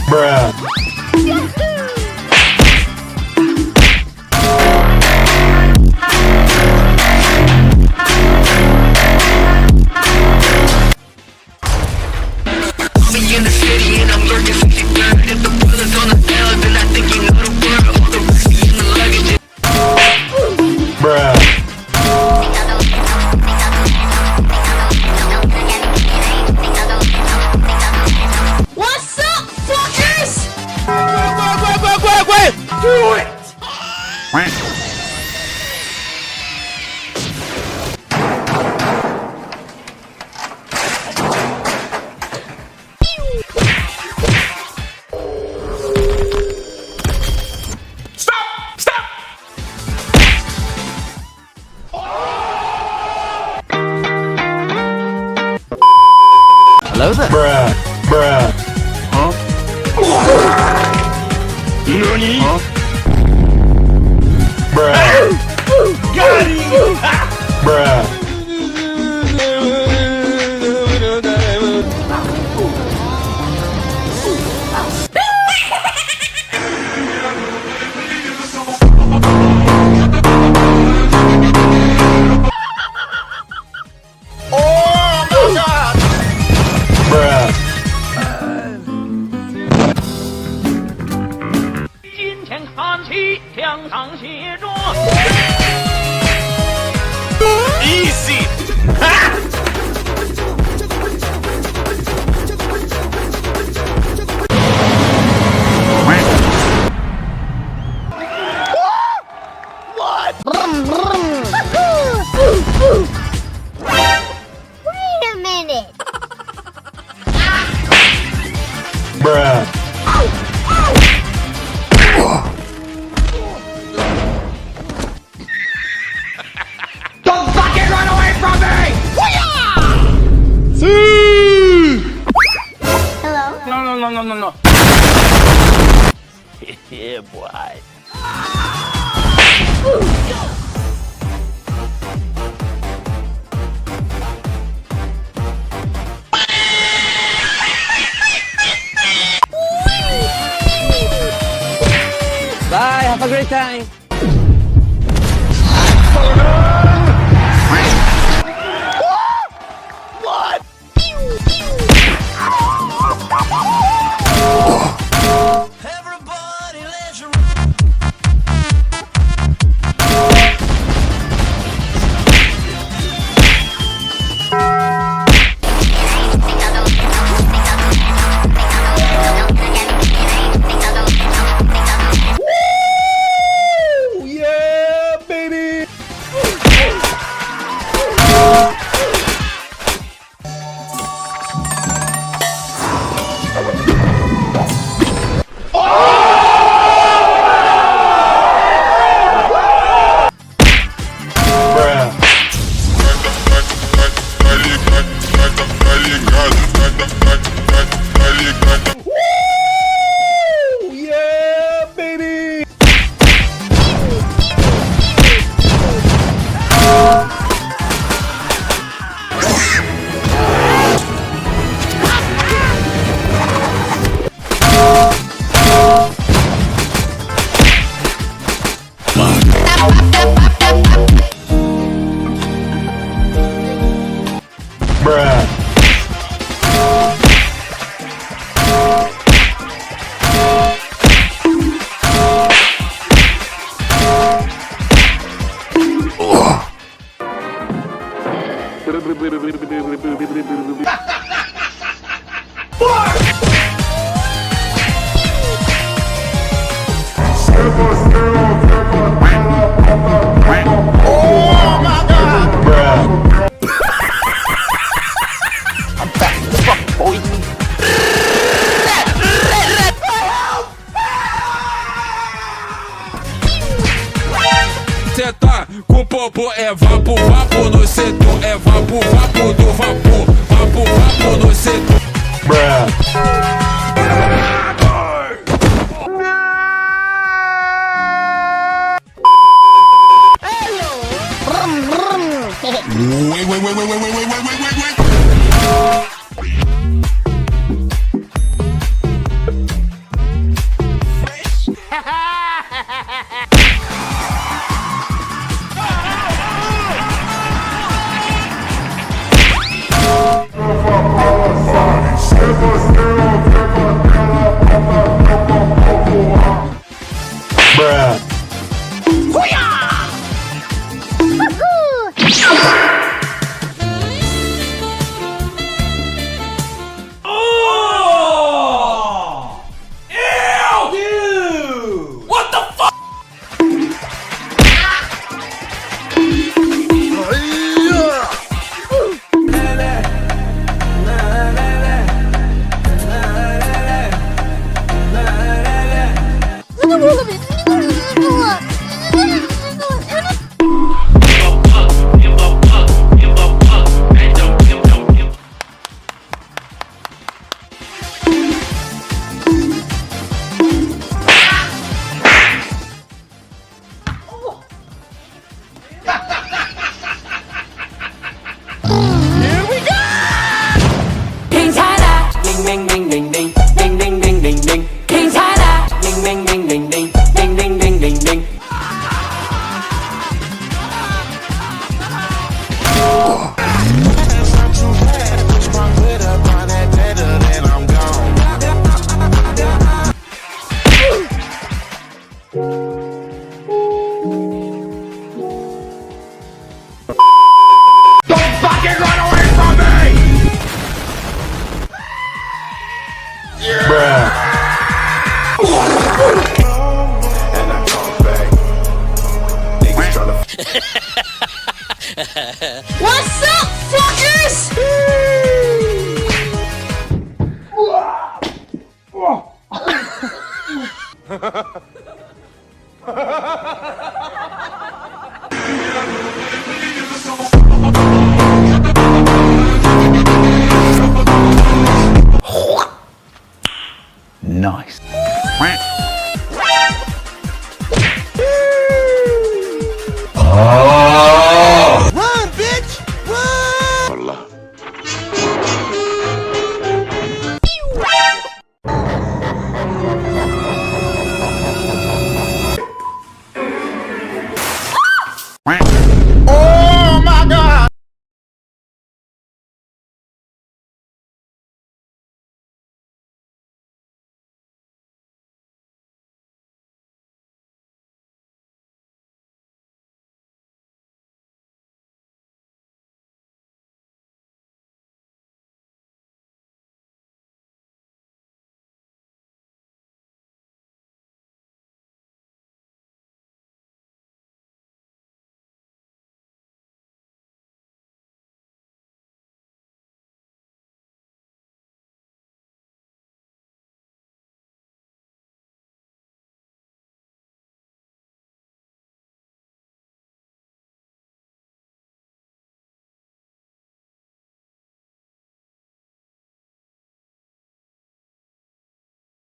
Bruh. In the city and I'm lurking 53rd. If the brother's on the L, then I think you know the word. All the whiskey in the luggage. Bruh. What's up, fuckers? Do it! Hello there. Bruh. Bruh. Nani? Huh? Bruh. Got him! Bruh. Bruh. 今天看齐，墙上写着。 Easy! Wait a minute. Bruh. Don't fucking run away from me! Hello. No. Yeah, boy. Bye, have a great time. What? Everybody, let's Yeah, baby. Bruh. Yeah, baby. Bruh. Bruh. Cê tá com popô, é vapo, vapo no setor, é vapo, vapo do vapor, vapo, vapo no setor. Bruh. Bruh. And I come back. Niggas tryna What's up, fuckers? Nice.